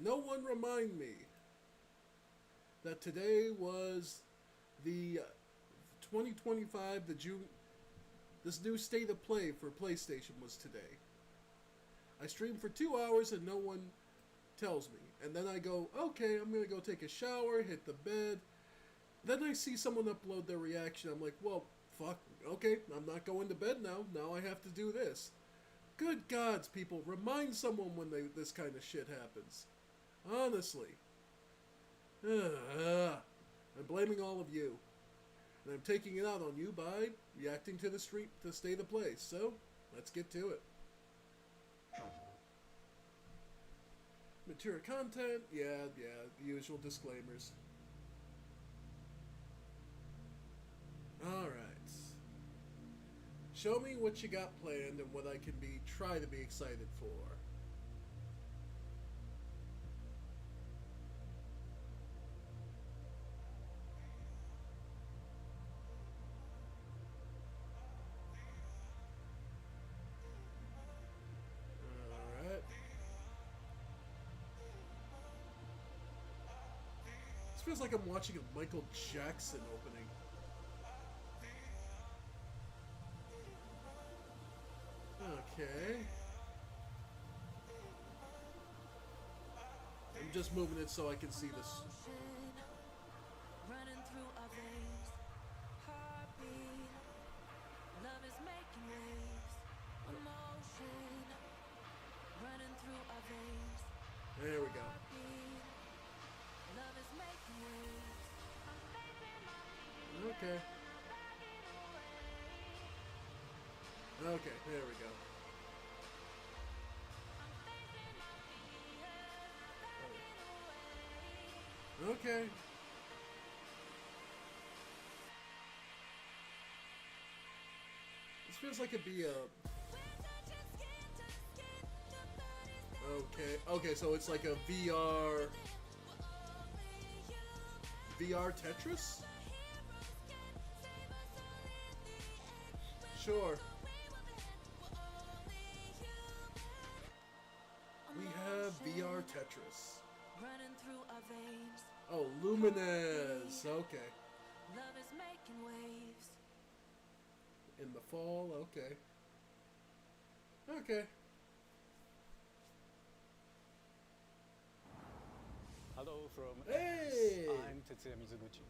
no one remind me that today was the 2025, the June. This new state of play for PlayStation was today. I streamed for 2 hours and no one tells me. And then I go, okay, I'm gonna go take a shower, hit the bed. Then I see someone upload their reaction. I'm like, well, fuck, okay, I'm not going to bed now. Now I have to do this. Good gods, people, remind someone when this kind of shit happens. Honestly. I'm blaming all of you. And I'm taking it out on you by reacting to the street to state of play. So, let's get to it. Mature content, yeah, the usual disclaimers. Alright. Show me what you got planned and what I can try to be excited for. Alright. This feels like I'm watching a Michael Jackson opening. Okay. I'm just moving it so I can see this. Running through our veins, heartbeat. Love is making waves, emotion. Running through our veins. There we go. Love is making waves. Okay. Okay, there we go. Okay. This feels like it'd be a... Okay, so it's like a VR Tetris? Sure. We have VR Tetris. Running through our veins. Oh, Lumines. Okay. Love is making waves. In the fall. Okay. Okay. Hello from Hey! I'm Tetsuya Mizuguchi.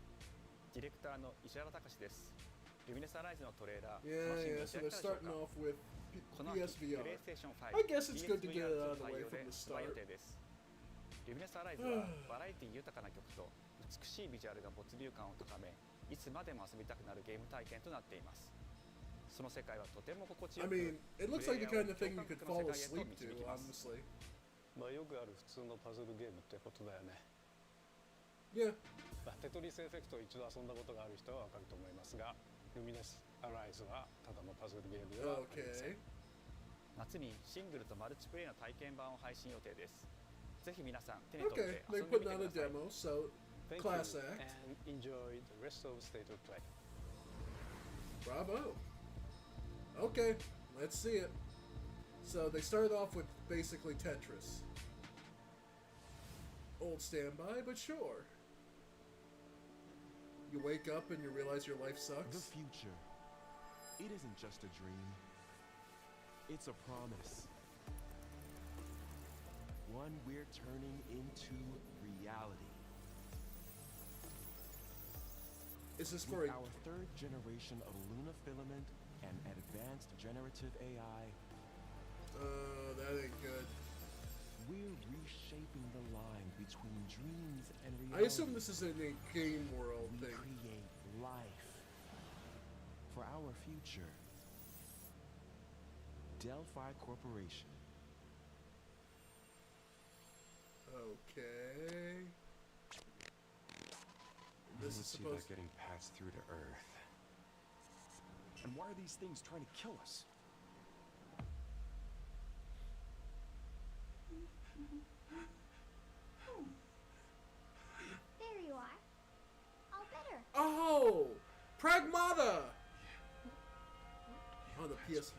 ディレクターの石原隆です。ルミネスアライズのトレーラー、 Yeah, 楽しん yeah. でい So ただ they're けたでしょう starting か。 off with この秋、プレイ PSVR. ステーション5、 I guess it's good to get it out of the way PSVR 対 from the 発売予 start. 定です。ルミネスアライズはバラエティ豊かな曲と美しいビジュアルが没入感を高め、いつまでも遊びたくなるゲーム体験となっています。その世界はとても心地 I よく、 mean, it looks like the kind of thing you プレイ could ヤーを fall 共感覚の世界へと asleep 導 to, きます。 honestly. まあよくある普通のパズルゲームってことだよね。Yeah. まあテトリスエフェクトを一度遊んだことがある人はわかると思いますが、ルミネスアライズはただのパズルゲームではありません。Okay. 夏にシングルとマルチプレイの体験版を配信予定です。ぜひ皆さん手に取って Okay. 遊 They're んでみ putting て out く a ださい。 demo, so Thank class you act. and enjoy the rest of State of Play. Bravo. Okay, let's see it. So they started off with basically Tetris. Old standby, but sure. You wake up and you realize your life The sucks. future. It isn't just a dream. It's a promise. One we're turning into reality. Is this for With a... our third generation of Luna filament and advanced generative AI, that ain't good. we're reshaping the line between dreams and reality. I assume this is in a game world We thing. create life for our future. Delphi Corporation. Okay. This is Let's see supposed about getting passed through to Earth. And why are these things trying to kill us? There you are. All better. Oh! Pragmata! On the PS...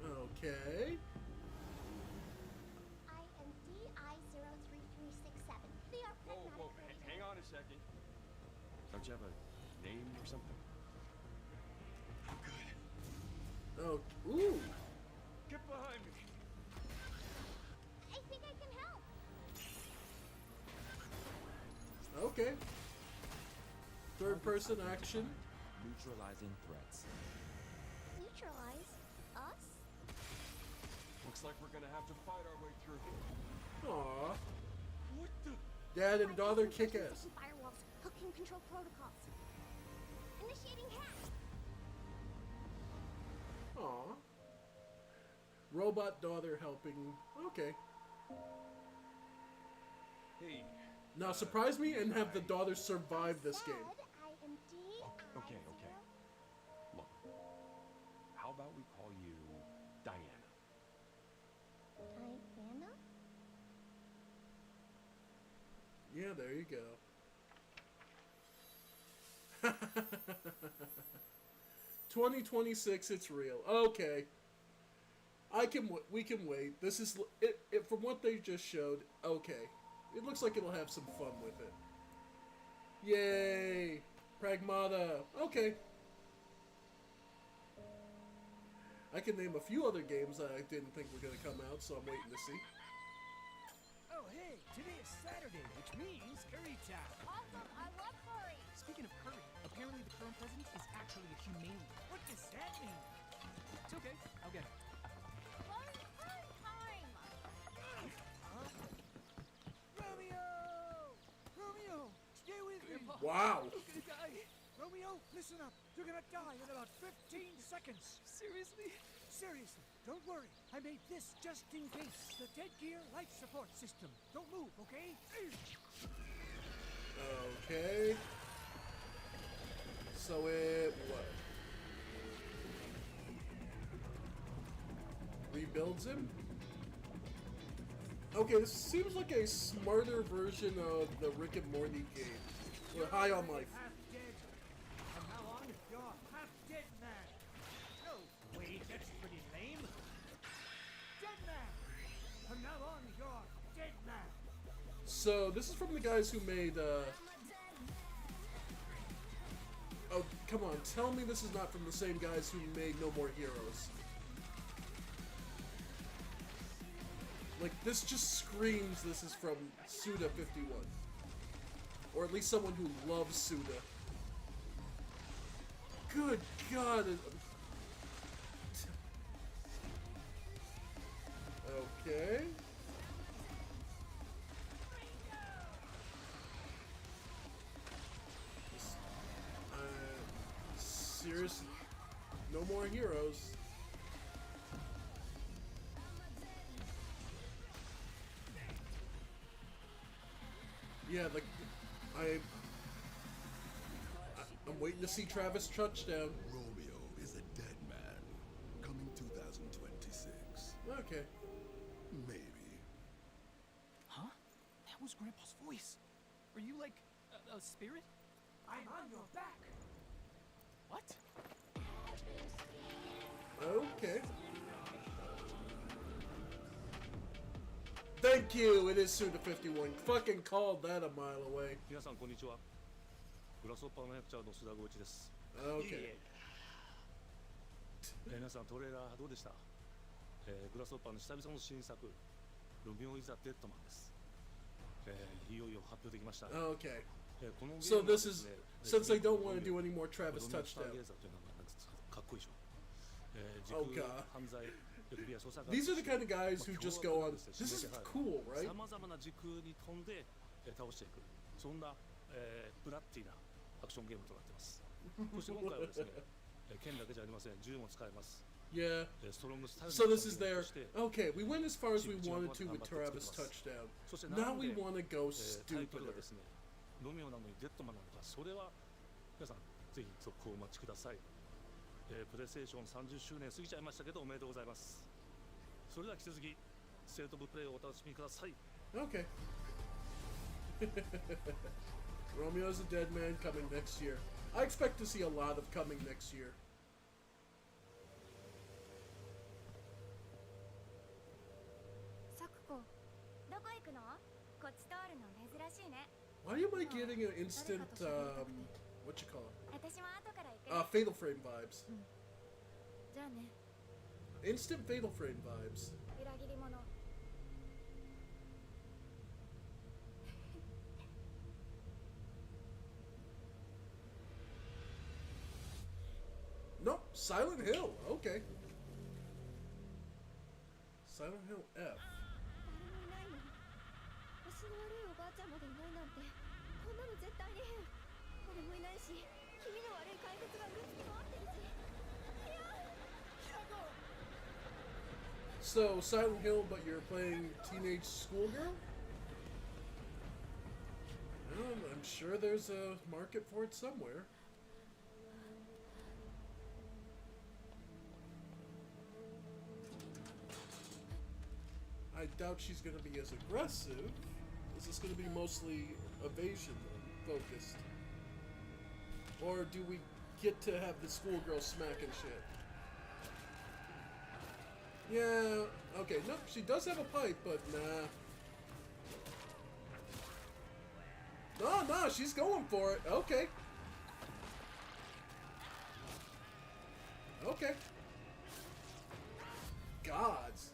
Okay. Don't you have a name or something? I'm good. Oh, ooh. Get behind me. I think I can help. Okay. Third person action. Neutralizing threats. Neutralize us? Looks like we're gonna have to fight our way through. Aw. What the? Dad and daughter Bypassing kick ass. protection firewalls, hooking control protocols. Initiating hack. Aw. Robot daughter helping. Okay. Hey. Now surprise me and have the daughter survive this game. Said I am Okay. Look. How about we call you Diana? Diana? Yeah, there you go. 2026, it's real. Okay. We can wait. This is it from what they just showed. Okay. It looks like it'll have some fun with it. Yay! Pragmata. Okay. I can name a few other games that I didn't think were going to come out, so I'm waiting to see. Oh, hey, today is Saturday, which means curry time. Awesome, I love curry. Speaking of curry, apparently the current president is actually a humane. What does that mean? It's okay, I'll get it. Curry time. Romeo! Romeo, stay with me. Wow. You're gonna die. Romeo, listen up. You're gonna die in about 15 seconds. Seriously? Seriously. Don't worry. I made this just in case. The Dead Gear life support system. Don't move, okay? Okay. So it what? Rebuilds him? Okay, this seems like a smarter version of the Rick and Morty game. We're high on life. Half dead. From now on, you're half dead man. No, wait, that's pretty lame. Dead man. From now on, you're dead man. So this is from the guys who made oh, come on, tell me this is not from the same guys who made No More Heroes. Like, this just screams this is from Suda51. Or at least someone who loves Suda. Good God. Okay. Seriously. No More Heroes. Yeah, like, I'm waiting to see Travis touchdown. Romeo is a dead man. Coming 2026. Okay. Maybe. Huh? That was Grandpa's voice. Are you like a spirit? I'm on your back. What? Okay. Thank you, it is Suda51. Fucking called that a mile away. 皆さんこんにちは。グラスホッパーのヘクチャーの須田剛一です。 Okay. 皆さんトレーラーどうでした？グラスホッパーの久々の新作、ロミオイザデッドマンです。いよいよ発表できました。 Okay. このゲー So ムは this です is ね、 since they don't want to do any more Travis ロミオスタ touchdown. ーゲーザーというのがなんかかっこいいでしょ。時 Oh 空 God. 犯罪 FBI 捜査官 These are the kind of guys who just go on. This is cool, right? さまざまな時空に飛んで倒していく、そんなブラッディなアクションゲームとなっています。そして今回はですね、剣だけじゃありません、銃も使えます。 Yeah. ストロングスタイル So this is の their. として Okay, we went as far as we wanted to with Travis touchdown. そして Now なん we で want to go タイトル stupider. がですね、ロミオなのにデッドマンなのか、それは皆さんぜひ続行をお待ちください。プレイステーション30周年過ぎちゃいましたけどおめでとうございます。それでは引き続きステートオブプレイをお楽しみください。 Okay. Romeo's a dead man coming next year. I expect to see a lot of coming next year. サクコ、どこ行くの？こっち通るの珍しいね。Why am I getting an instant, what you call it? 私は後から行くね。 Fatal Frame vibes. じゃあね。 Instant Fatal Frame vibes. 裏切り者。Nope, Silent Hill. Okay. Silent Hill F. 誰もいないの。足の悪いおばあちゃんまでいないなんて、こんなの絶対に変。誰もいないし、気味の悪い怪物がうろつき回ってるし。いや。 So, Silent Hill, but you're playing teenage schoolgirl? Well, I'm sure there's a market for it somewhere. I doubt she's going to be as aggressive. Is this going to be mostly evasion focused? Or do we get to have the schoolgirl smacking shit? Yeah, okay, nope, she does have a pipe, but nah. No, she's going for it. Okay. Okay. Gods.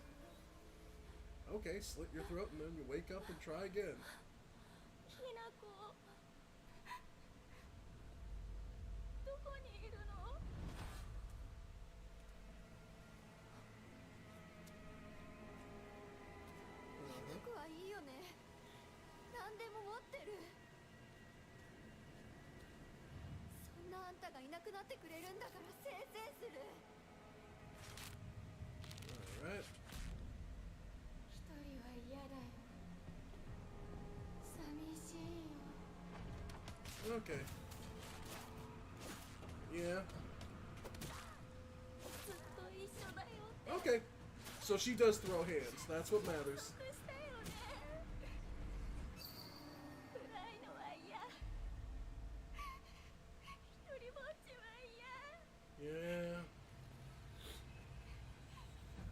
Okay, slit your throat and then you wake up and try again. ひなこ。どこにいるの？僕はいいよね。何でも持ってる。そんなあんたがいなくなってくれるんだからせいせいする。 Alright. 一人は嫌だよ。寂しいよ。 Okay. Yeah. ずっと一緒だよって。 Okay. So she does throw hands. That's what matters. 得したよね。暗いのは嫌。一人ぼっちは嫌。 Yeah.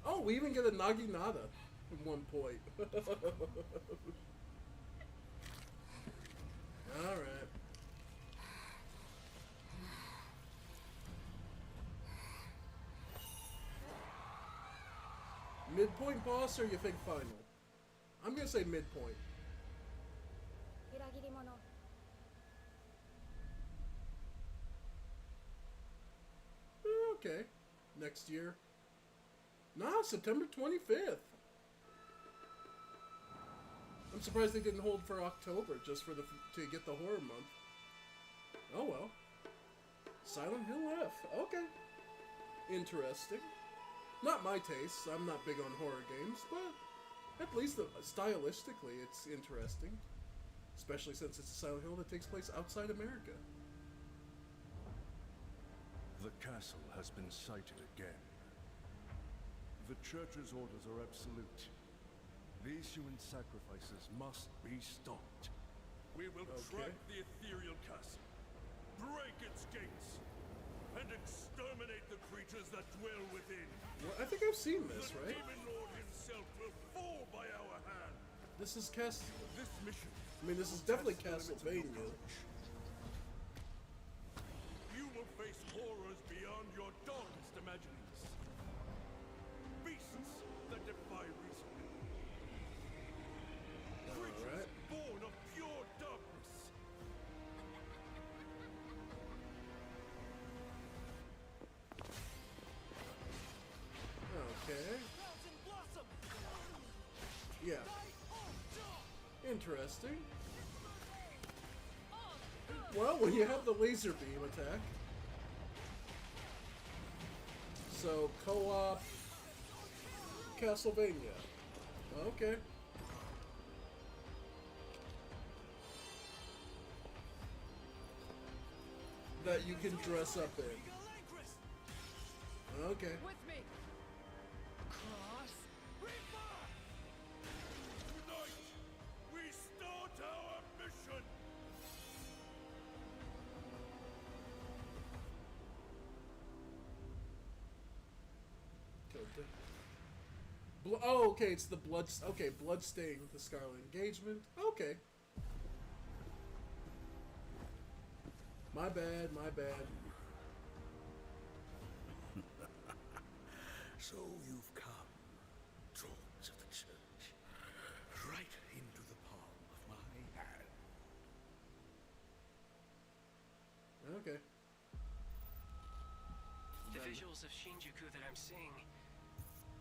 Oh, we even get a Naginata at one point. Alright. Midpoint boss or you think final? I'm gonna say midpoint. 裏切り者。 Okay. Next year. Nah, September 25th. I'm surprised they didn't hold for October just for to get the horror month. Oh well. Silent Hill F. Okay. Interesting. Not my taste. I'm not big on horror games, but at least stylistically it's interesting. Especially since it's a Silent Hill that takes place outside America. The castle has been sighted again. The Church's orders are absolute. These human sacrifices must be stopped. We will track the ethereal castle, break its gates, and exterminate the creatures that dwell within. Well, I think I've seen this, The right? Demon Lord himself will fall by our hand. This is This mission. I mean, this is definitely Castlevania. You will face horrors beyond your darkest imaginings. Beasts that defy reason. Creatures born of pure darkness. Okay. Yeah. Interesting. Well, when you have the laser beam attack. So, co-op Castlevania. Okay. That you can dress up in. Okay. With me. Cross. Tonight, we start our mission. Oh, okay, it's the blood. Okay, Bloodstain with the Scarlet Engagement. Okay. My bad, my bad. So you've come, trolls of the church, right into the palm of my hand. Okay. The visuals of Shinjuku that I'm seeing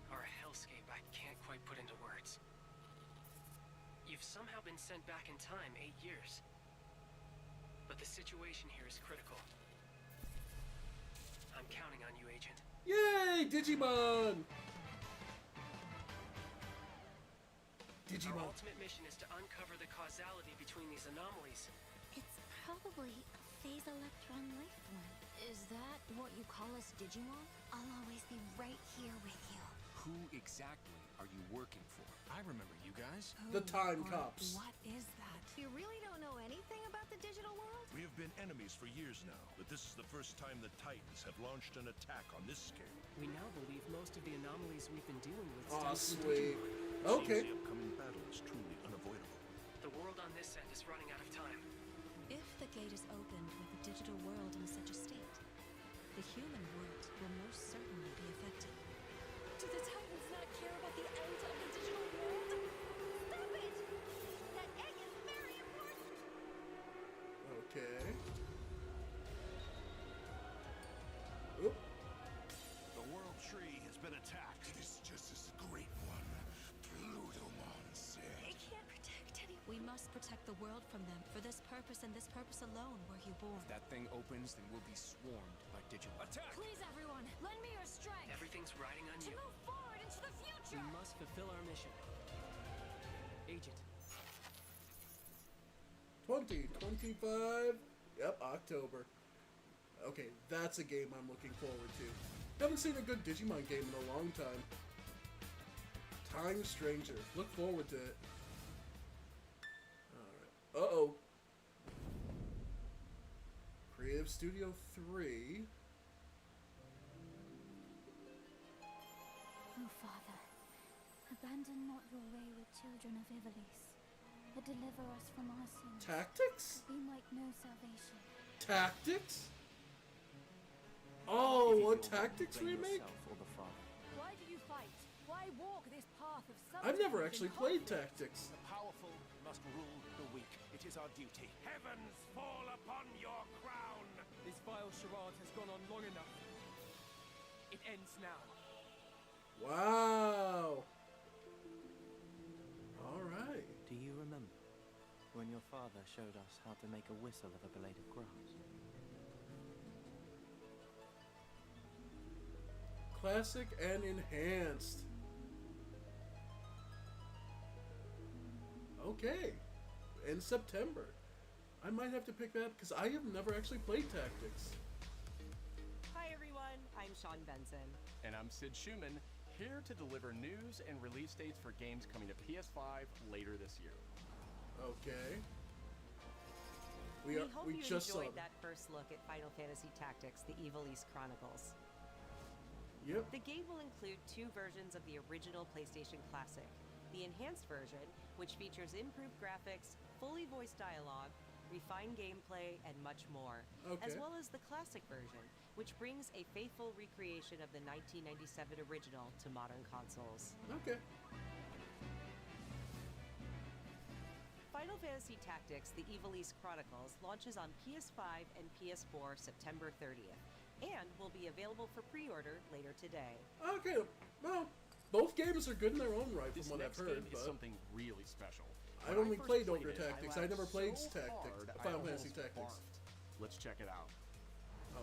are a hellscape I can't quite put into words. You've somehow been sent back in time 8 years. But the situation here is critical. I'm counting on you, Agent. Yay, Digimon! Our ultimate mission is to uncover the causality between these anomalies. It's probably a phase electron life form. Is that what you call us Digimon? I'll always be right here with you. Who exactly are you working for? I remember you guys. The Time Cops. What is that? You really don't know anything about the digital world? We have been enemies for years now, but this is the first time the Titans have launched an attack on this scale. We now believe most of the anomalies we've been dealing with Aw, stem from sweet. Digimon. Okay. The upcoming battle is truly unavoidable. The world on this end is running out of time. If the gate is opened with the digital world in such a state, the human world will most certainly be affected. Do the Titans not care about the end of the digital world? Stop it! That egg is very important! Okay. Oop. The World Tree has been attacked. It is just as great one. Plutomon said. They can't protect anyone. We must protect the world from them. For this purpose and this purpose alone were you born. If that thing opens, then we'll be swarmed by Digimon. Attack! Please, everyone, lend me your strength. Everything's riding on To you. move forward into the We future. must fulfill our mission. Agent, 2025. Yep, October. Okay, that's a game I'm looking forward to. Haven't seen a good Digimon game in a long time. Time Stranger. Look forward to it. Alright. Uh-oh. Creative Studio 3. Oh, Father, abandon not your wayward children of Ivalice, but deliver us from our sins, Tactics? that we might know salvation. Tactics? Oh, a Tactics remake? Why do you fight? Why walk this path of I've never subterfuge actually and played conflict? Tactics. The powerful must rule the weak. It is our duty. Heavens fall upon your crown! this vile charade has gone on long enough. It ends now. Wow. Alright. Do you remember when your father showed us how to make a whistle of a blade of grass? Classic and enhanced. Okay. In September. I might have to pick that up because I have never actually played Tactics. Hi everyone, I'm Sean Benson. And I'm Sid Schumann, here to deliver news and release dates for games coming to PS5 later this year. Okay. We hope you just saw enjoyed that first look at Final Fantasy Tactics, the Ivalice Chronicles. Yep. The game will include 2 versions of the original PlayStation Classic. The enhanced version, which features improved graphics, fully voiced dialogue, refined gameplay, and much more. Okay. As well as the classic version, which brings a faithful recreation of the 1997 original to modern consoles. Okay. Final Fantasy Tactics, the Ivalice Chronicles, launches on PS5 and PS4 September 30th, and will be available for pre-order later today. Okay. Well, both games are good in their own right This from what I've next heard, game is but something really special. I When only first played Ogre it, Tactics. I laughed never played so Tactics. hard, I Final almost Fantasy Tactics. barfed. Let's check it out.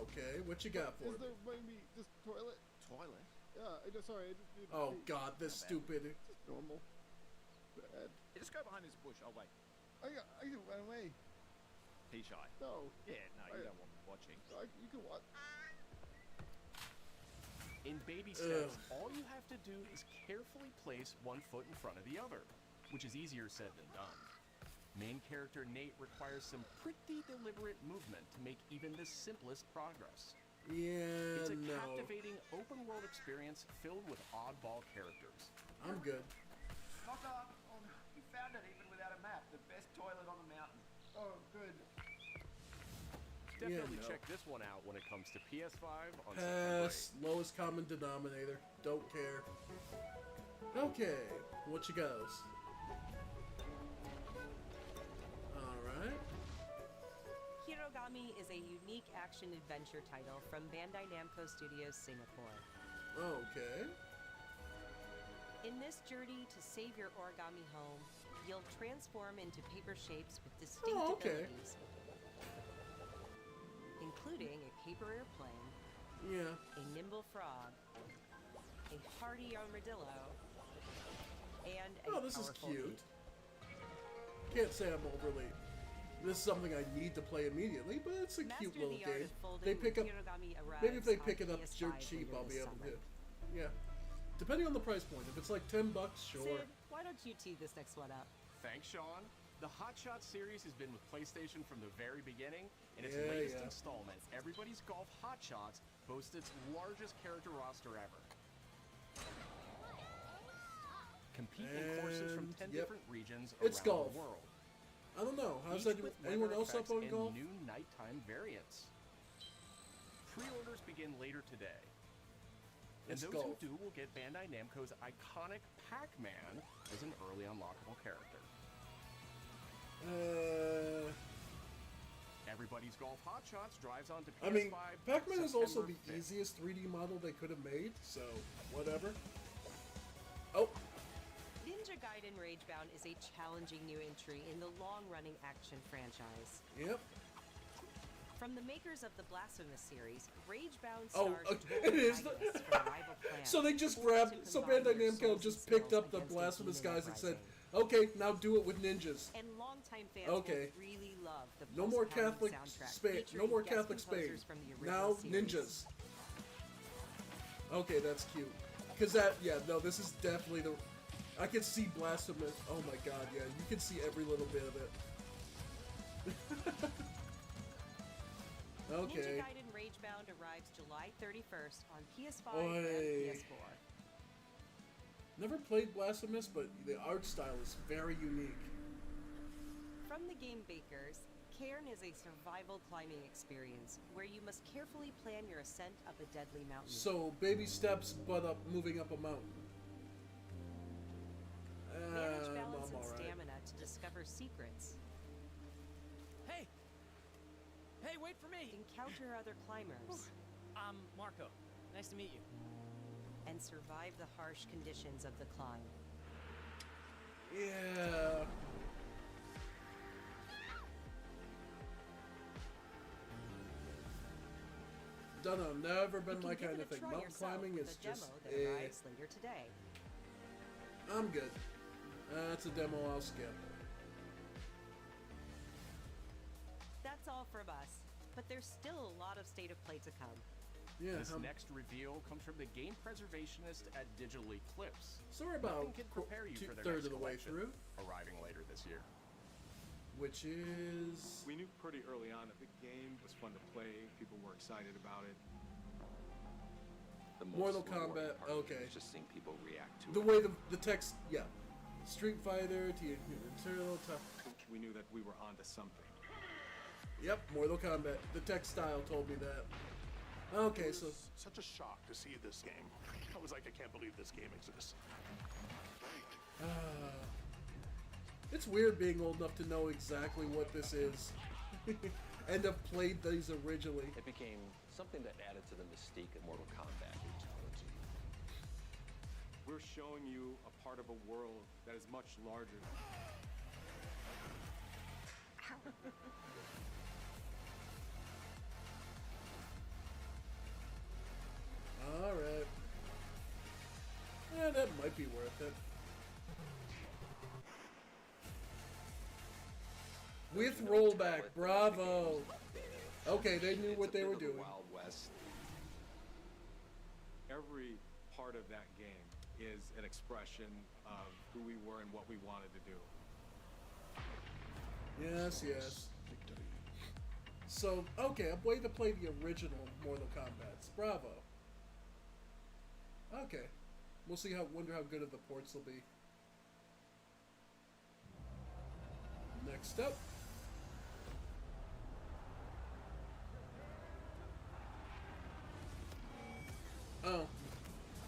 Okay, what you got for Is it? there maybe just toilet? Toilet? Yeah, sorry. Oh god, this stupid. Just normal. Bad. Just go behind this bush. I'll wait. I can run away. Pea shy. No. Yeah, no, you don't want me watching. You can watch. In baby steps, all you have to do is carefully place one foot in front of the other, which is easier said than done. Main character Nate requires some pretty deliberate movement to make even the simplest progress. Yeah, It's a no. captivating open-world experience filled with oddball characters. I'm good. Knocker, we found it even without a map. The best toilet on the mountain. Oh, good. definitely no. check this one out when it comes to PS5 on September 8th. Pass. Lowest common denominator. Don't care. Okay, what you goes? Alright. Hirogami is a unique action-adventure title from Bandai Namco Studios Singapore. Okay. In this journey to save your origami home, you'll transform into paper shapes with distinct abilities, including a paper airplane, a nimble frog, a hardy armadillo, and a this is powerful cute. ape. Can't say I'm overly. This is something I need to play immediately, but it's a cute little game. They pick up. Maybe if they pick it up dirt cheap, I'll be able to. Yeah. Depending on the price point. If it's like $10, sure. Sid, why don't you tee this next one up? Thanks, Sean. The Hot Shot series has been with PlayStation from the very beginning, and its Yeah, latest yeah. installment, Everybody's Golf Hot Shots, boasts its largest character roster ever. Compete in courses from 10 yep. different regions It's around golf. the world. I don't know. How's Each that? with Anyone weather else up effects on and golf? new nighttime variants. Pre-orders begin later today. And It's those golf. who do will get Bandai Namco's iconic Pac-Man as an early unlockable character. Everybody's Golf Hot Shots drives onto PS5. I mean, Pac-Man is also September the 5th. easiest 3D model they could have made, so whatever. Oh, Ninja Gaiden Ragebound is a challenging new entry in the long-running action franchise. yep. From the makers of the Blasphemous series, Ragebound Oh, stars it is. antagonists from rival clans. So they just forced grabbed. to So combine Bandai their Namco souls just and picked skills up the against a Blasphemous demon guys and said, uprising. "Okay, now do it with ninjas." And longtime fans Okay. will really love the No more post-pounding Catholic soundtrack Spain. No featuring more guest Catholic Spain. composers from the Now original series. ninjas. Okay, that's cute. Cause that, yeah, no, this is definitely the. I can see Blasphemous. Oh my god, yeah, you can see every little bit of it. Okay. Ninja Gaiden Ragebound arrives July 31st on PS5 Oi. and PS4. Never played Blasphemous, but the art style is very unique. From the game makers, Cairn is a survival climbing experience where you must carefully plan your ascent up a deadly mountain. So baby steps, but up, moving up a mountain. Manage I'm balance and alright. stamina to discover secrets. Hey! Hey, wait for me! Encounter other climbers. I'm Marco. Nice to meet you. And survive the harsh conditions of the climb. Yeah. Don't know, never been You my can kind give of it a thing. try Mountain yourself climbing with is a demo just, that arrives later today. I'm good. That's a demo I'll skip. That's all from us, but there's still a lot of State of Play to come. Yeah. This next reveal comes from the game preservationist at Digital Eclipse. Sorry about Nothing can prepare you for their third next of the way collection, through. arriving later this year. Which is... We knew pretty early on that the game was fun to play. People were excited about it. The most Mortal rewarding Kombat, part of it okay. was just seeing people react to The it. way the text, yeah. Street Fighter, Turtle, We knew that we were onto something. Yep, Mortal Kombat. The text style told me that. Okay, It so... was such a shock to see this game. I was like, I can't believe this game exists. It's weird being old enough to know exactly what this is. And have played these originally. It became something that added to the mystique of Mortal Kombat trilogy. We're showing you a part of a world that is much larger. Alright. Yeah, that might be worth it. With rollback, bravo! Okay, they knew what they were doing. Wild West. Every part of that game is an expression of who we were and what we wanted to do. Yes, yes. So, okay, a way to play the original Mortal Kombat. Bravo. Okay. We'll see wonder how good of the ports will be. Next up.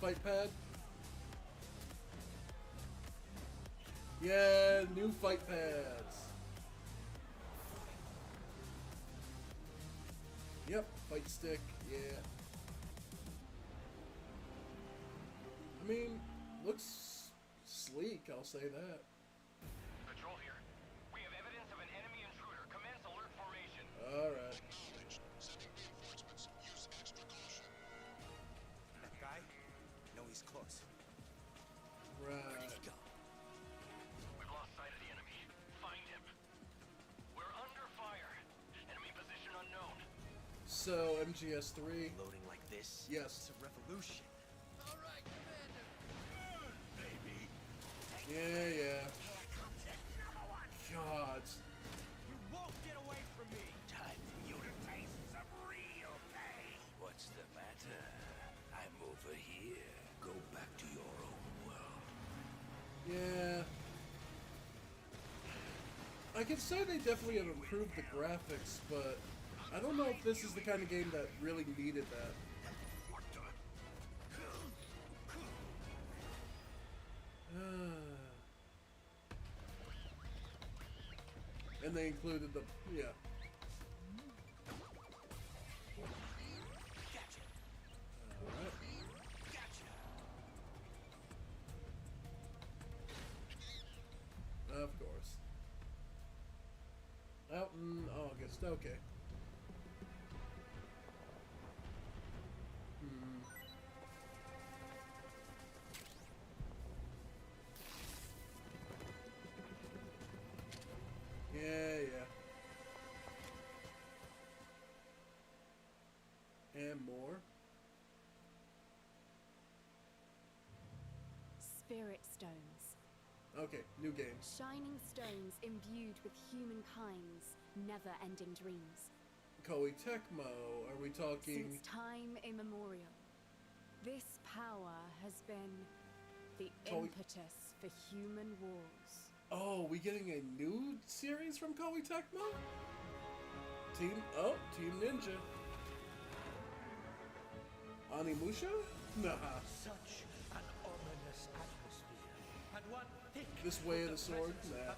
fight pad. Yeah, new fight pads. Yep, fight stick, yeah. I mean, looks sleek, I'll say that. Patrol here. We have evidence of an enemy intruder. Commence alert formation. Alright. That guy? No, he's close. Right. Where did he go? We've lost sight of the enemy. Find him. We're under fire. Enemy position unknown. So, MGS3. Loading like this? Yes. It's a revolution. All right, Commander. Baby. Yeah. God. You won't get away from me. Time for you to taste some real pain. What's the matter? I'm over here. Go back to your own world. Yeah. I can say they definitely have improved the graphics, but I don't know if this is the kind of game that really needed that. And they included the, yeah. Alright. Of course. Out in August, okay. Yeah. And more. Spirit stones. Okay, new game. Shining stones imbued with humankind's never-ending dreams. Koei Tecmo, are we talking... Since time immemorial, this power has been the impetus for human wars. Oh, we getting a new series from Koei Tecmo? Team Ninja. Onimusha? Nah. Such an ominous atmosphere, and one thick This way of the with sword? presence Nah. of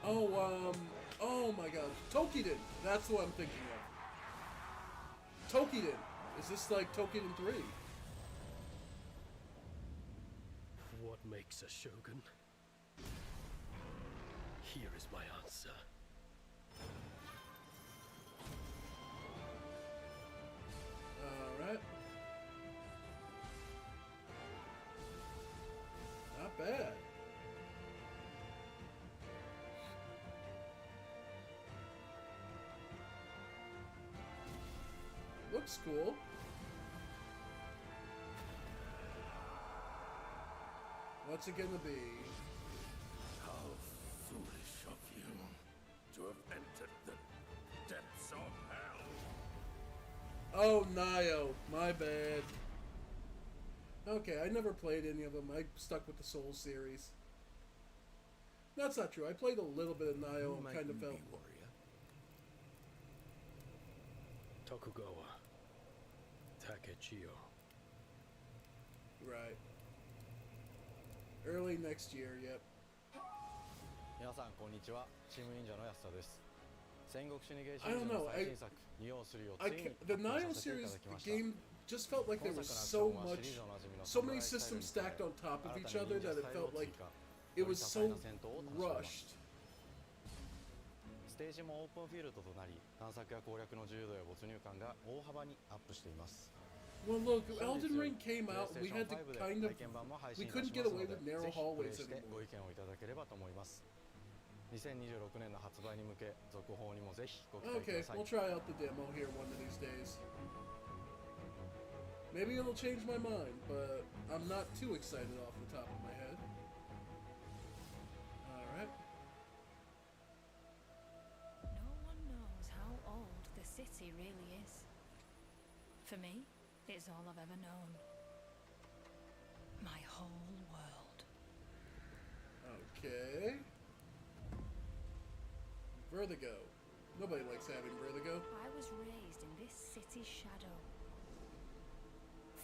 Aratama. Oh my god. Tokiden! That's what I'm thinking of. Tokiden! Is this like Tokiden 3? What makes a shogun? Here is my answer. Alright. Not bad. Looks cool. What's it gonna be? How foolish of you to have entered the depths of hell. Oh, Nio. My bad. Okay, I never played any of them. I stuck with the Soul series. That's not true. I played a little bit of Nio and kind of felt... Tokugawa. Takechiyo. Right. Early next year, yep. 皆さんこんにちは。チーム忍者の安田です。戦国シニゲーシ I ョン don't の know. 最新作ニオ3を I ついに can't, the 発表 Nio させてい series, ただきま the した。 game just felt like there was so much, so many systems stacked on top of each other that it felt like it was so rushed. ステージもオープンフィールドとなり、探索や攻略の自由度や没入感が大幅にアップしています。 Well, look, Elden Ring came out, we had to kind of, we couldn't get away with narrow hallways anymore. ご意見をいただければと思います。2026年の発売に向け、続報にもぜひご期待く Okay, ださい。 we'll try out the demo here one of these days. Maybe it'll change my mind, but I'm not too excited off the top of my head. Alright. No one knows how old the city really is. For me, it's all I've ever known. My whole world. Okay. Vertigo. Nobody likes having vertigo. I was raised in this city's shadow,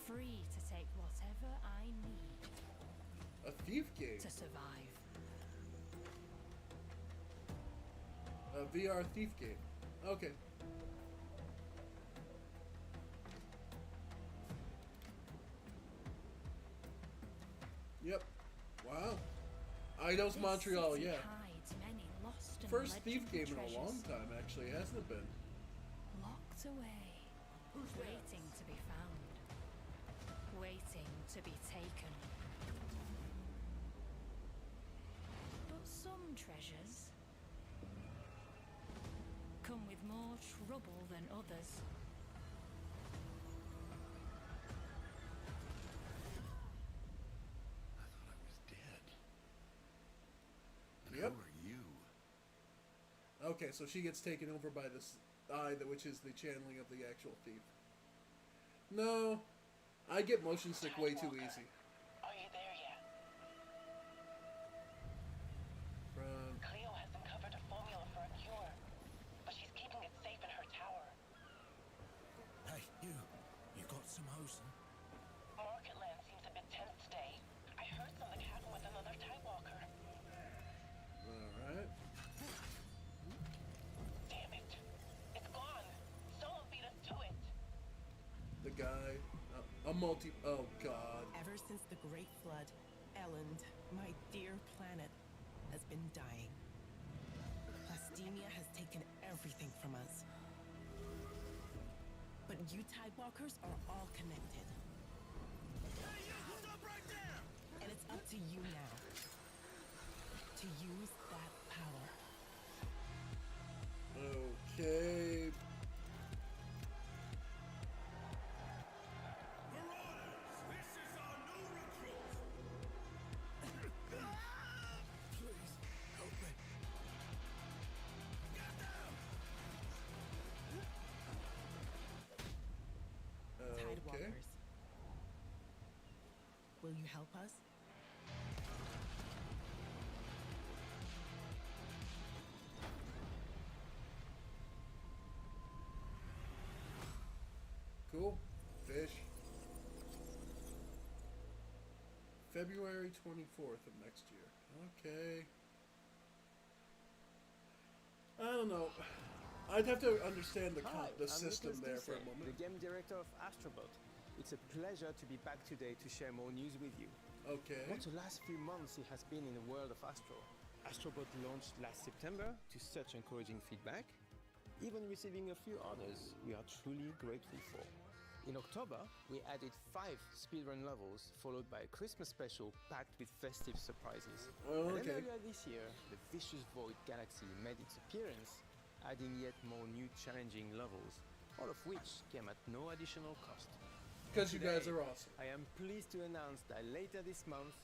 free to take whatever I need. A thief game. To survive. A VR thief game. Okay. Yep. Wow. Eidos Montreal, yeah. First thief game in a long time, actually, hasn't it been? Locked away, waiting to be found, waiting to be taken. But some treasures come with more trouble than others. I thought I was dead. And Yep. who are you? Okay, so she gets taken over by this eye, which is the channeling of the actual thief. No, I get motion sick way too easy. Are you there yet? From Cleo has uncovered a formula for a cure, but she's keeping it safe in her tower. Hey, you got some hosen? Marketland seems a bit tense today. I heard something happened with another Tidewalker. Alright. Damn it. It's gone. Someone beat us to it. The guy, a multi. Oh god. Ever since the Great Flood, Elend, my dear planet, has been dying. Plastemia has taken everything from us. But you Tidewalkers are all connected. Hey, you! Stop right there! And it's up to you now to use that power. Okay. This is our new recruit! Please, help me. Get down! Tidewalkers. Will you help us? Cool. Fish. February 24th of next year. Okay. I don't know. I'd have to understand the I'm system Nicholas there for a Duse, moment. the game director of Astrobot. It's a pleasure to be back today to share more news with you. Okay. What the last few months it has been in the world of Astro. Astrobot launched last September to such encouraging feedback, even receiving a few honors we are truly grateful for. In October, we added 5 speedrun levels, followed by a Christmas special packed with festive surprises. Oh, And okay. then earlier this year, the Vicious Void Galaxy made its appearance, adding yet more new challenging levels, all of which came at no additional cost. Because you guys Today, are awesome. I am pleased to announce that later this month,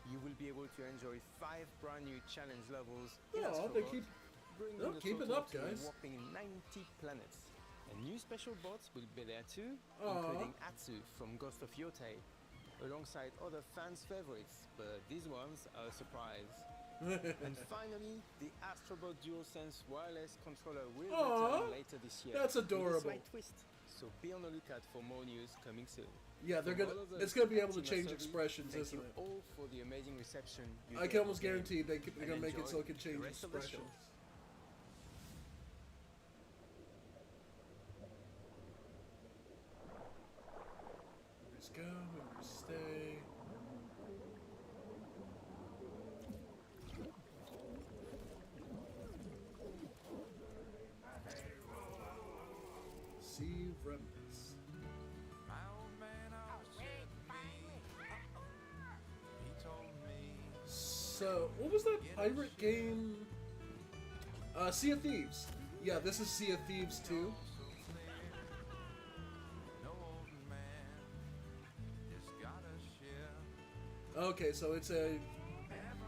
you will be able to enjoy 5 brand new challenge levels in Oh, they Astrobot, keep- bringing they'll the keep it total up, to a guys. whopping 90 planets. And new special bots will be there too, Aw. including Atsu from Ghost of Yotei, alongside other fans' favorites, but these ones are a surprise. And finally, the Astrobot DualSense wireless controller will Aw, return later this year. that's with a adorable. slight twist. So be on the lookout for more news coming soon. Yeah, they're From gonna- all of us it's gonna be able to at Team change Asobi, expressions, thank isn't you it? all for the amazing reception you I gave can almost the game. guarantee they're gonna And make it so enjoy it can change the rest of the show. expressions. Members go, members stay. See remnants. So, what was that pirate game? Sea of Thieves. Yeah, this is Sea of Thieves 2. Okay, so it's a...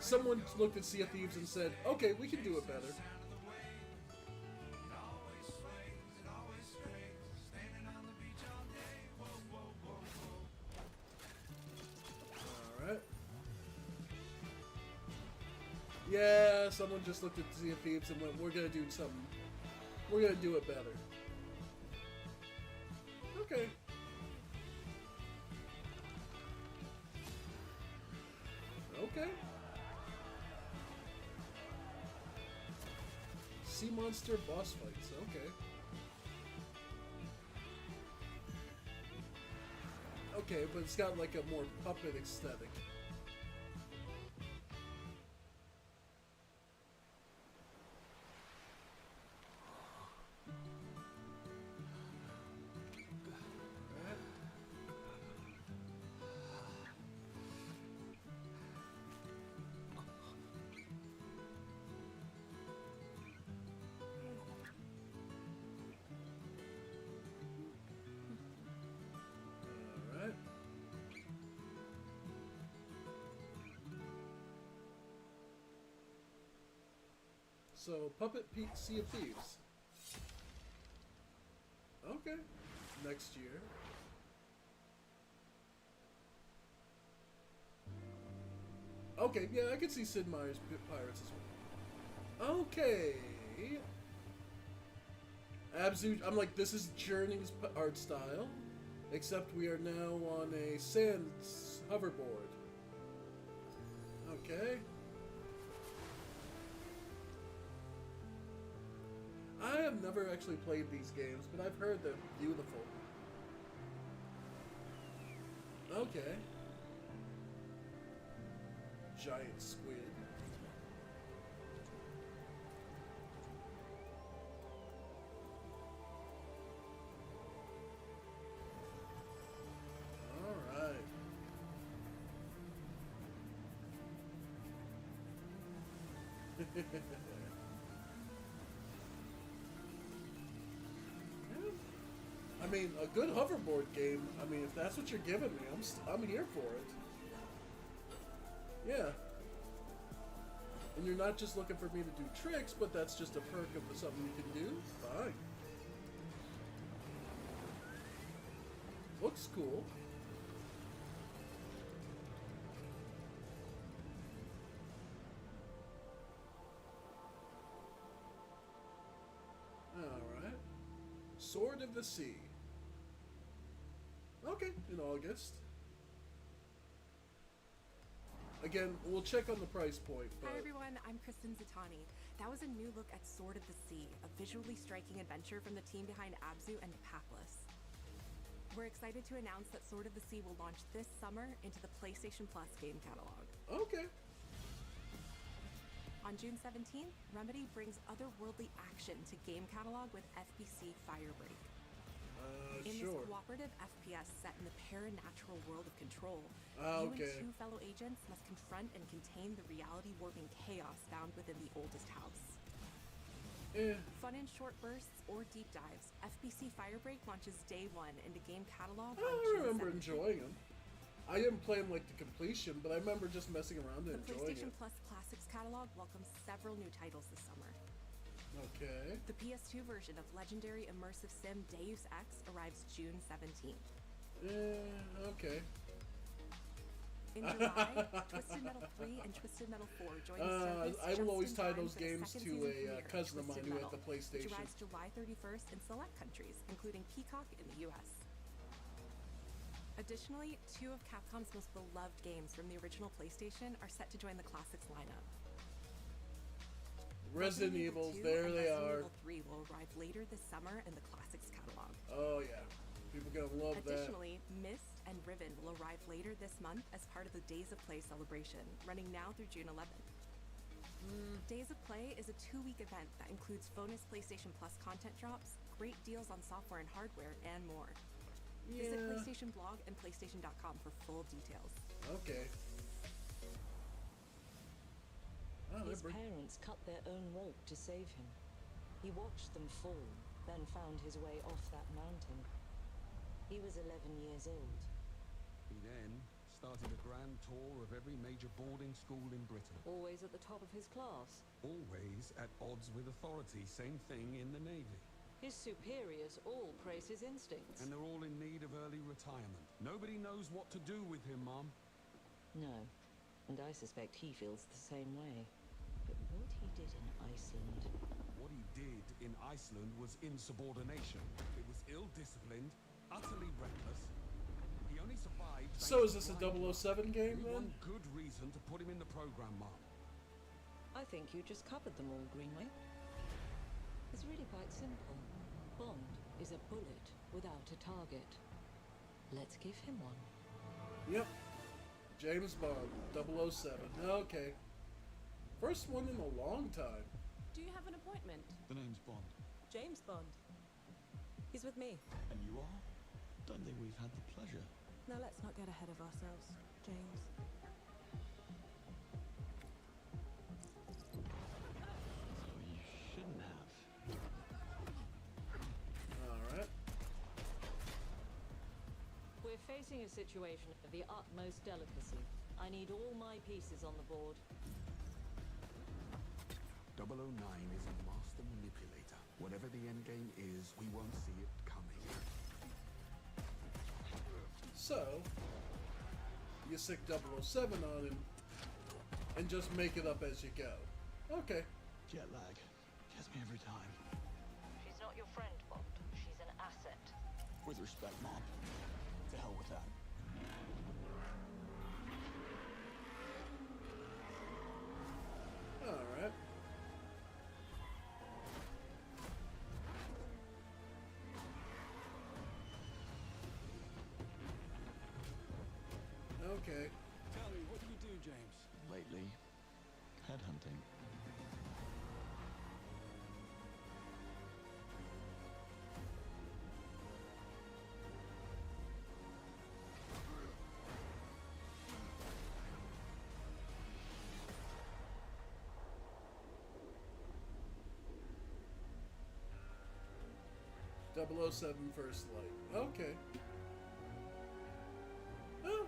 Someone looked at Sea of Thieves and said, okay, we can do it better. Alright. Yeah, someone just looked at Sea of Thieves and went, we're gonna do something We're gonna do it better. Okay. Okay. Sea monster boss fights. Okay. Okay, but it's got like a more puppet aesthetic. Alright. So, Sea of Thieves. Okay. Next year. Okay, yeah, I can see Sid Meier's Pirates as well. Okay. Abzu, I'm like, this is Journey's art style, except we are now on a sand hoverboard. Okay. I have never actually played these games, but I've heard they're beautiful. Okay. Giant squid. Alright. I mean, a good hoverboard game. I mean, if that's what you're giving me, I'm here for it. Yeah. And you're not just looking for me to do tricks, but that's just a perk of something you can do. Fine. Looks cool. Alright. Sword of the Sea. Okay, in August. Again, we'll check on the price point, but... Hi everyone, I'm Kristen Zatani. That was a new look at Sword of the Sea, a visually striking adventure from the team behind Abzu and Papless. We're excited to announce that Sword of the Sea will launch this summer into the PlayStation Plus game catalog. Okay. On June 17th, Remedy brings otherworldly action to game catalog with FBC Firebreak. In this cooperative FPS set in the paranatural world of Control, you and two fellow agents must confront and contain the reality-warping chaos found within the oldest house. Fun in short bursts or deep dives, FBC Firebreak launches day one into game catalog on I remember June 17th. enjoying them. I didn't play them like to completion, but I remember just messing around and The enjoying PlayStation it. Plus Classics catalog welcomes several new titles this summer. Okay. The PS2 version of legendary immersive sim Deus Ex arrives June 17th. Okay. In July, Twisted Metal 3 and Twisted Metal 4 join the service I will just always in tie time those for the games second to season a premiere of cousin of mine Twisted who had Metal, the PlayStation. which arrives July 31st in select countries, including Peacock in the US. Additionally, two of Capcom's most beloved games from the original PlayStation are set to join the Classics lineup. Resident Evils, 2 there and they Resident are. Evil 3 will arrive later this summer in the Classics catalog. Oh yeah, people gonna love that. Additionally, Myst and Riven will arrive later this month as part of the Days of Play celebration, running now through June 11th. Days of Play is a 2-week event that includes bonus PlayStation Plus content drops, great deals on software and hardware, and more. Visit Yeah. PlayStation Blog and PlayStation.com for full details. Okay. Oh, His parents cut their own rope to save him. He watched them fall, then found his way off that mountain. He was 11 years old. He then started a grand tour of every major boarding school in Britain. Always at the top of his class. Always at odds with authority, same thing in the Navy. His superiors all praise his instincts. And they're all in need of early retirement. Nobody knows what to do with him, Mom. No, and I suspect he feels the same way. But what he did in Iceland. What he did in Iceland was insubordination. It was ill-disciplined, utterly reckless. He only survived. So is this a 007 game then? One good reason to put him in the program, Mom. I think you just covered them all, Greenway. It's really quite simple. Bond is a bullet without a target. Let's give him one. Yep. James Bond, 007. Okay. First one in a long time. Do you have an appointment? The name's Bond. James Bond. He's with me. And you are? Don't think we've had the pleasure. Now let's not get ahead of ourselves, James. So you shouldn't have. Alright. We're facing a situation of the utmost delicacy. I need all my pieces on the board. 009 is a master manipulator. Whatever the end game is, we won't see it coming. So, you stick 007 on him and just make it up as you go. Okay. Jet lag. Gets me every time. She's not your friend, Bond. She's an asset. With respect, Mom. To hell with that. Alright. Okay. Tell me, what do you do, James? Lately, headhunting. .007 First Light. Okay. Oh.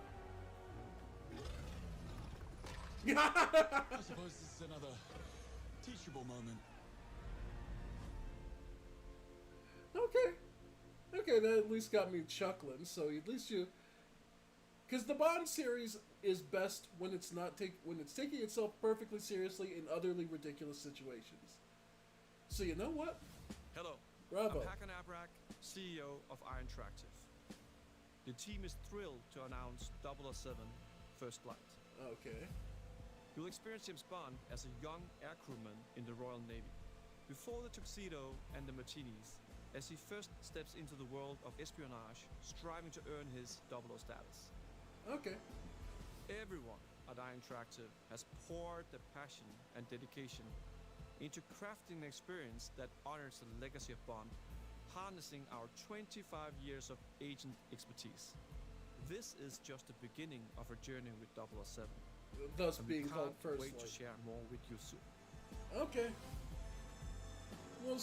I suppose this is another teachable moment. Okay. Okay, that at least got me chuckling. So at least you, because the Bond series is best when it's not when it's taking itself perfectly seriously in utterly ridiculous situations. So you know what? Hello. Bravo. I'm Hakan Abrak, CEO of Iron Interactive. The team is thrilled to announce 007 First Light. Okay. You'll experience James Bond as a young air crewman in the Royal Navy, before the tuxedo and the martinis, as he first steps into the world of espionage, striving to earn his 00 status. Okay. Everyone at Iron Interactive has poured their passion and dedication into crafting an experience that honors the legacy of Bond, harnessing our 25 years of agent expertise. This is just the beginning of our journey with 007. Thus and being we called can't First wait Light. to share more with you soon. Okay. We'll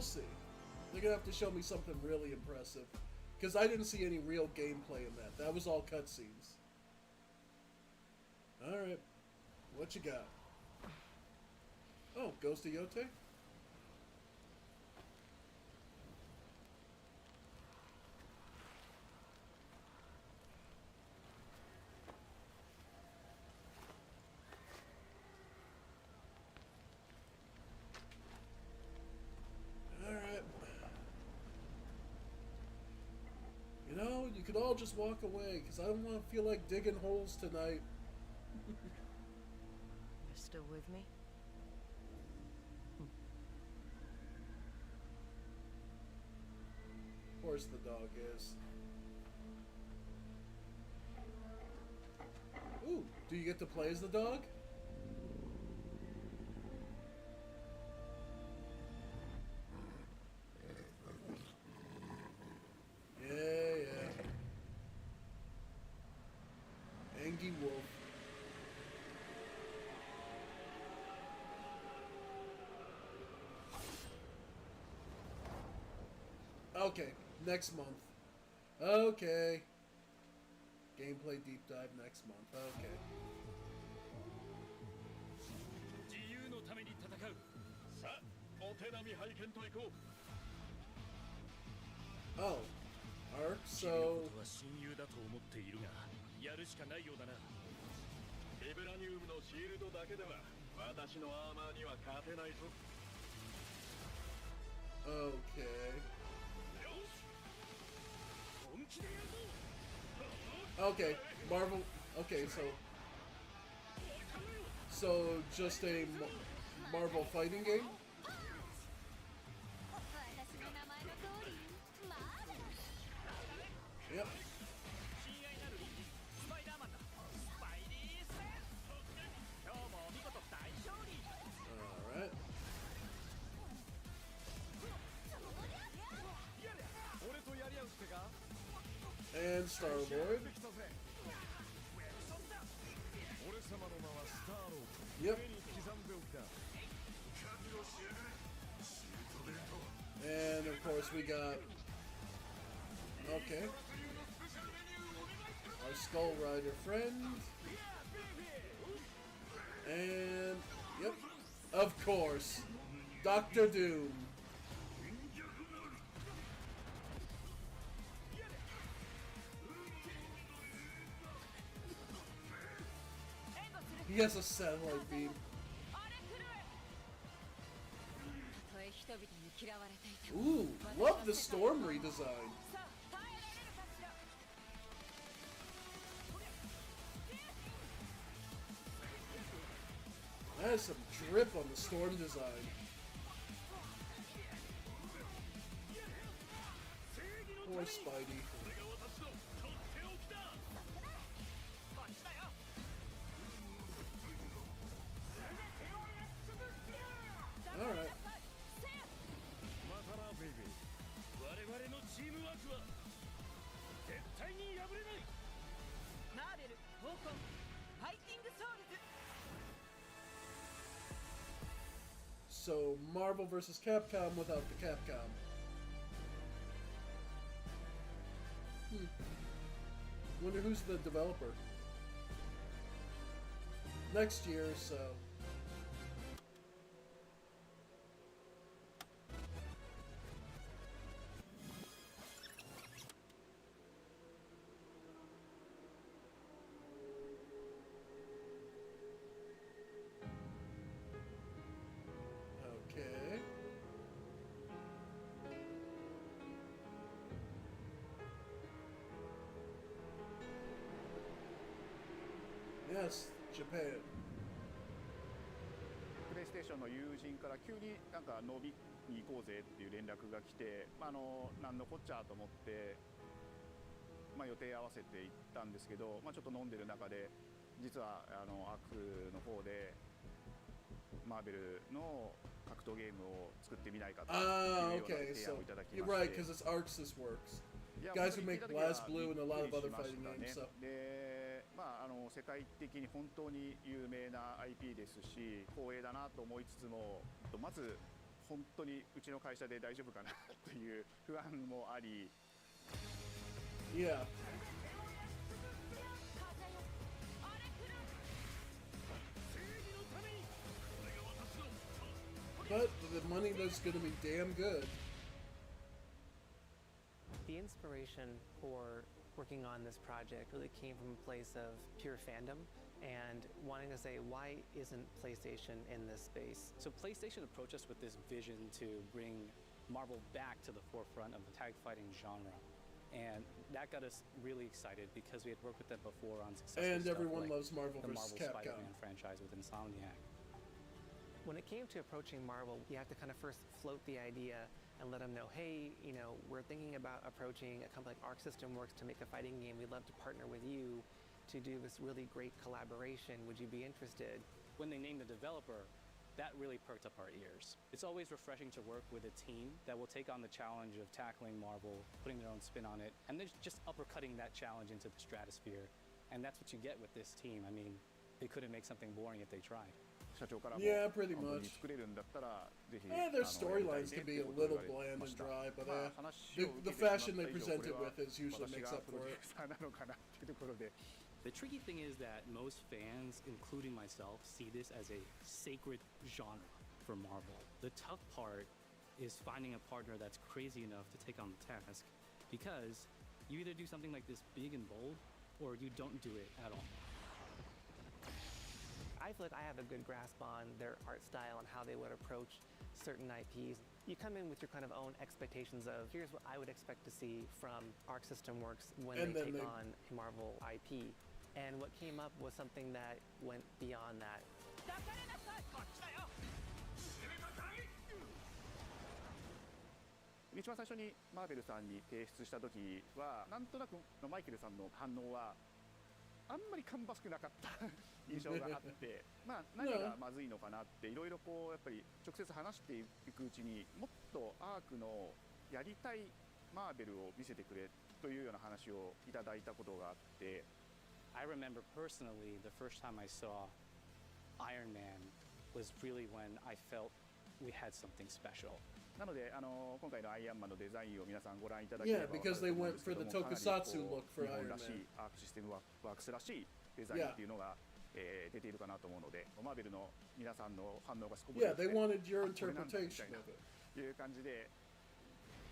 see. They're gonna have to show me something really impressive, because I didn't see any real gameplay in that. That was all cutscenes. All right, what you got? Oh, Ghost of Yote? Alright. You know, you could all just walk away, because I don't want to feel like digging holes tonight. You're still with me? Of course the dog is. Ooh, do you get to play as the dog? Yeah. Angie Wolf. Okay, next month. Okay. Gameplay deep dive next month. Okay. Oh. Arc, so... ビブラニウムのシールドだけでは Okay. Okay, Marvel. Okay, so just a Marvel fighting game. Yep. Alright. And Star-Lord. Yep. And of course we got... Okay. Our Skull Rider friend. And... Yep. Of course. Dr. Doom. He has a satellite beam. Ooh, love the Storm redesign. That is some drip on the Storm design. Poor Spidey. Alright. So, Marvel vs. Capcom without the Capcom. Wonder who's the developer. Next year, so... Yes, Japan. プレイステーションの友人から急になんか飲みに行こうぜっていう連絡が来て、なんのこっちゃと思って、予定合わせて行ったんですけど、ちょっと飲んでる中で実はアークの方でマーベルの格闘ゲームを作ってみないかというような提案をいただきまして。You're right, because it's ArcSys Works. Guys who make BlazBlue and a lot of other fighting games. So. 世界的に本当に有名な IP ですし光栄だなと思いつつもまず本当にうちの会社で大丈夫かなという不安もあり Yeah. But the money was going to be damn good. The inspiration for working on this project really came from a place of pure fandom and wanting to say, why isn't PlayStation in this space? So PlayStation approached us with this vision to bring Marvel back to the forefront of the tag fighting genre. And that got us really excited because we had worked with them before on successful and stuff everyone like loves Marvel the vs. Marvel Capcom. Spider-Man franchise with Insomniac. When it came to approaching Marvel, you have to kind of first float the idea and let them know, hey, we're thinking about approaching a company like Arc System Works to make a fighting game. We'd love to partner with you to do this really great collaboration. Would you be interested? When they named the developer, that really perked up our ears. It's always refreshing to work with a team that will take on the challenge of tackling Marvel, putting their own spin on it, and then just uppercutting that challenge into the stratosphere. And that's what you get with this team. I mean, they couldn't make something boring if they tried. Yeah, pretty much. Their storylines can be a little bland and dry, but the fashion they present it with usually makes up for it. The tricky thing is that most fans, including myself, see this as a sacred genre for Marvel. The tough part is finding a partner that's crazy enough to take on the task, because you either do something like this big and bold, or you don't do it at all. I feel like I have a good grasp on their art style and how they would approach certain IPs. You come in with your kind of own expectations of, here's what I would expect to see from Arc System Works when they take on a Marvel IP. And what came up was something that went beyond that. 一番最初にマーベルさんに提出した時はなんとなくマイケルさんの反応はあんまり芳しくなかった印象があってまあ何がまずいのかなっていろいろこうやっぱり直接話していくうちにもっとアークのやりたいマーベルを見せてくれというような話をいただいたことがあって I remember personally the first time I saw Iron Man was really when I felt we had something special. なので今回のアイアンマンのデザインを皆さんご覧いただければ because they went for the tokusatsu look for Iron Man. 日本らしいアークシステムワークスらしいデザインっていうのが、出ているかなと思うので、マーベルの皆さんの反応がすごく良くて、they wanted your interpretation of it. いう感じで。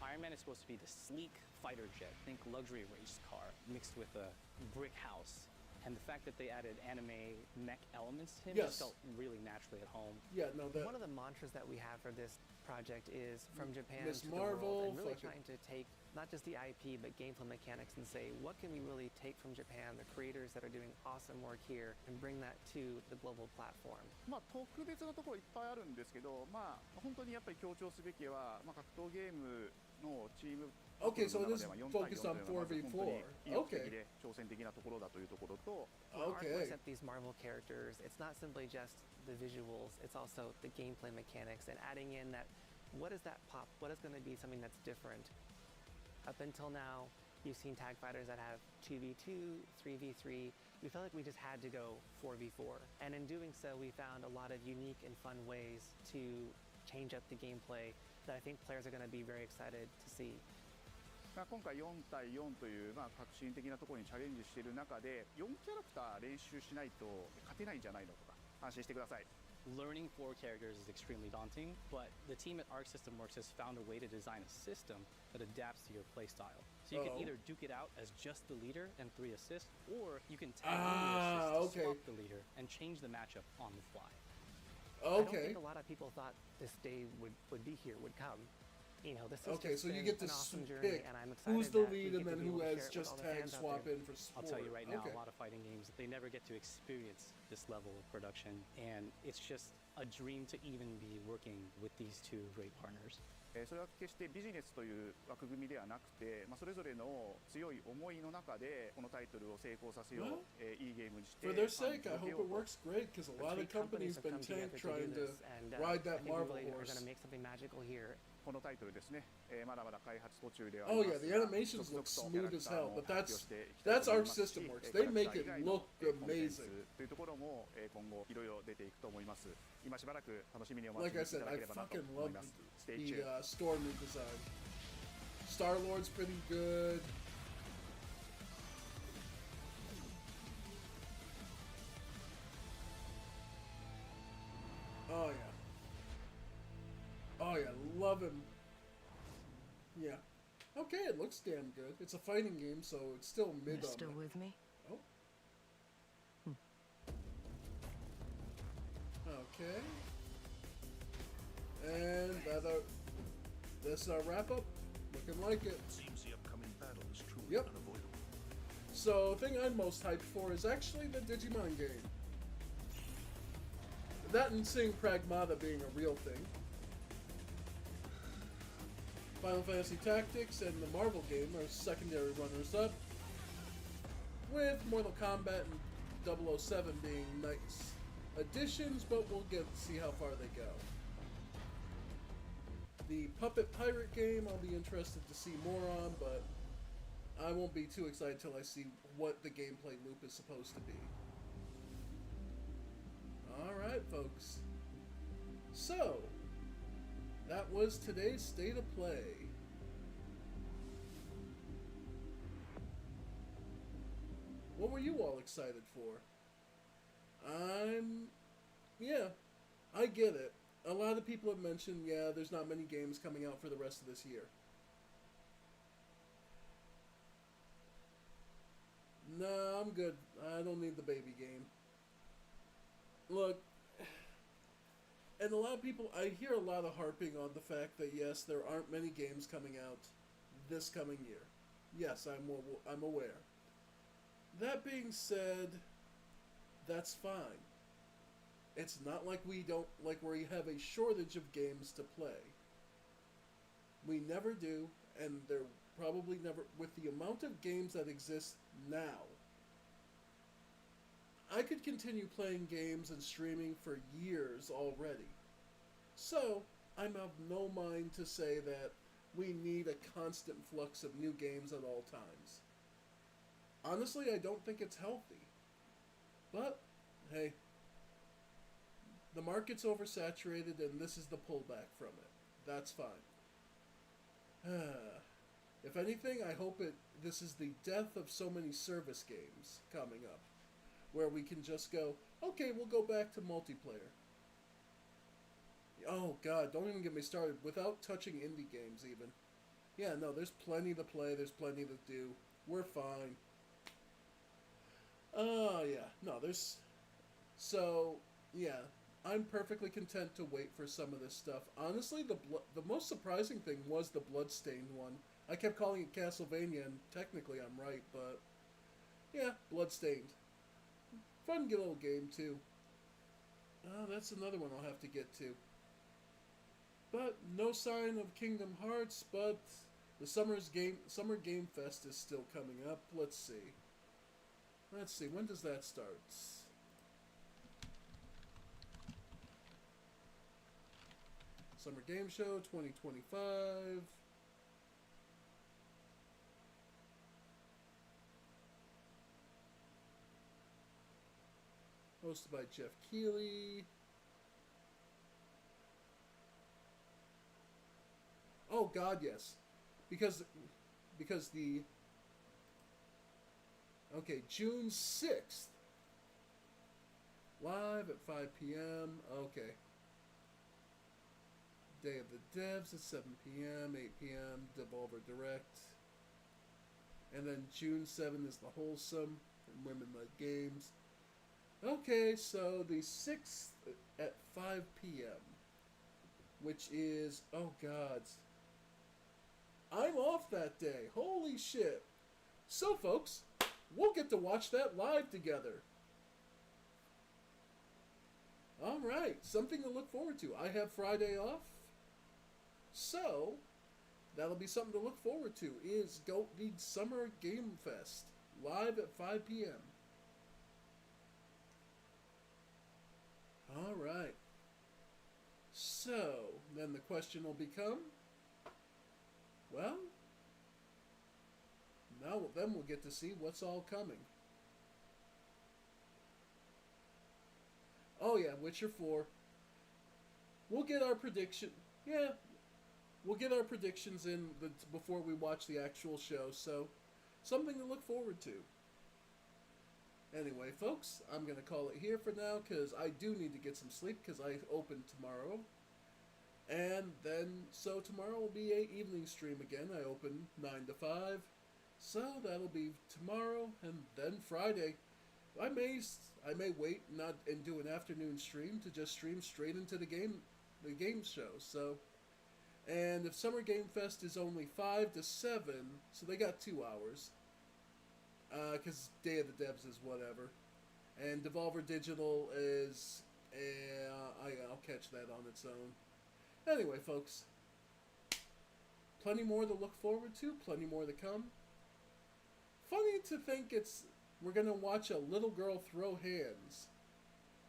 Iron Man is supposed to be the sleek fighter jet, think luxury race car mixed with a brick house. And the fact that they added anime mech elements to him just felt really naturally at home. Yeah, no, one of the mantras that we have for this project is from Japan Ms. to Marvel, the world, and really trying to take not just the IP but gameplay mechanics and say what can we really take from Japan, the creators that are doing awesome work here, and bring that to the global platform. まあ特別なところいっぱいあるんですけど、まあ本当にやっぱり強調すべきは、まあ格闘ゲームのチーム Okay, so this is focused on 4v4. Okay. 挑戦的なところだというところと、Arc looks at these Marvel characters. It's not simply just the visuals; it's also the gameplay mechanics and adding in that what is that pop? What is going to be something that's different? Up until now, you've seen tag fighters that have 2v2, 3v3. We felt like we just had to go 4v4, and in doing so, we found a lot of unique and fun ways to change up the gameplay that I think players are going to be very excited to see. 今回4対4という革新的なところにチャレンジしている中で4キャラクター練習しないと勝てないんじゃないのとか安心してください。Learning 4 characters is extremely daunting, but the team at Arc System Works has found a way to design a system that adapts to your playstyle. So you can either duke it out as just the leader and 3 assists, or you can tag on the assists to swap the leader and change the matchup on the fly. I don't think a lot of people thought this day would be here, would come. You know, this has so you get to awesome pick and I'm excited who's the that lead and then who has just tag swap in for I'll support. tell you right now, a lot of fighting games, they never get to experience this level of production, and it's just a dream to even be working with these two great partners. それは決してビジネスという枠組みではなくて、それぞれの強い思いの中でこのタイトルを成功させよう、いいゲームにして。For their sake, I hope it works great because a lot of companies have been trying to ride that Marvel horse. このタイトルですね、まだまだ開発途中では Oh yeah, the animations look smooth as hell, but that's Arc System Works. They make it look amazing. というところも今後いろいろ出ていくと思います。今しばらく楽しみにお待ち Like い I た said, だ I ければなと fucking 思い love ます。Stay the tuned. Storm redesign. Star-Lord's pretty good. Oh yeah. Oh yeah, love him. Yeah. Okay, it looks damn good. It's a fighting game, so it's still mid You're on still it. with me? Oh. Okay. And this wrap up. Looking like it. Seems the upcoming battle is truly unavoidable. So, the thing I'm most hyped for is actually the Digimon game. That and seeing Pragmata being a real thing. Final Fantasy Tactics and the Marvel game are secondary runners-up, with Mortal Kombat and 007 being nice additions, but we'll see how far they go. The Puppet Pirate game I'll be interested to see more on, but I won't be too excited till I see what the gameplay loop is supposed to be. Alright, folks. So, that was today's State of Play. What were you all excited for? Yeah, I get it. A lot of people have mentioned, yeah, there's not many games coming out for the rest of this year. No, I'm good. I don't need the baby game. look, and a lot of people, I hear a lot of harping on the fact that yes, there aren't many games coming out this coming year. Yes, I'm aware. That being said, that's fine. It's not like we have a shortage of games to play. We never do, and there probably never, with the amount of games that exist now, I could continue playing games and streaming for years already. So, I'm of no mind to say that we need a constant flux of new games at all times. Honestly, I don't think it's healthy. But, hey, the market's oversaturated and this is the pullback from it. That's fine. If anything, I hope this is the death of so many service games coming up, where we can just go, okay, we'll go back to multiplayer. Oh god, don't even get me started, without touching indie games even. Yeah, no, there's plenty to play, there's plenty to do, we're fine. Oh, yeah, no, there's... So, yeah, I'm perfectly content to wait for some of this stuff. Honestly, the most surprising thing was the Bloodstained one. I kept calling it Castlevania, and technically I'm right, but... yeah, Bloodstained. Fun little game, too. Oh, that's another one I'll have to get to. But no sign of Kingdom Hearts, but the Summer Game Fest is still coming up. Let's see. When does that start? Summer Game Show 2025. Hosted by Jeff Keighley. Oh god, yes. Because the... Okay, June 6th. Live at 5 p.m. Okay. Day of the Devs at 7 p.m., 8 p.m., Devolver Direct. And then June 7th is the Wholesome from Women Led Games. Okay, so the 6th at 5 p.m., which is, oh god, I'm off that day. Holy shit. So, folks, we'll get to watch that live together. Alright, something to look forward to. I have Friday off. So, that'll be something to look forward to, is the Summer Game Fest, live at 5 p.m. Alright. So, then the question will become, well, then we'll get to see what's all coming. Oh yeah, Witcher 4. We'll get our prediction. Yeah, we'll get our predictions in before we watch the actual show, so something to look forward to. Anyway, folks, I'm going to call it here for now, because I do need to get some sleep, because I open tomorrow. And then, so tomorrow will be a evening stream again. I open 9 to 5. So that'll be tomorrow, and then Friday. I may wait and do an afternoon stream to just stream straight into the game show. So, and if Summer Game Fest is only 5 to 7, so they got 2 hours. Because Day of the Devs is whatever. And Devolver Digital is... I'll catch that on its own. Anyway, folks. Plenty more to look forward to. Plenty more to come. Funny to think we're going to watch a little girl throw hands.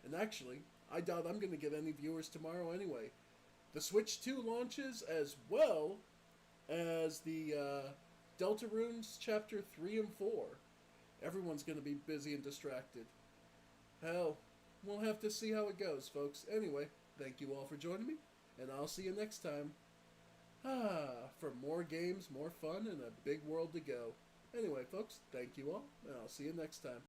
And actually, I doubt I'm going to get any viewers tomorrow anyway. The Switch 2 launches as well as the Deltarunes Chapter 3 and 4. Everyone's going to be busy and distracted. Hell, we'll have to see how it goes, folks. Anyway, thank you all for joining me, and I'll see you next time. For more games, more fun, and a big world to go. Anyway, folks, thank you all, and I'll see you next time.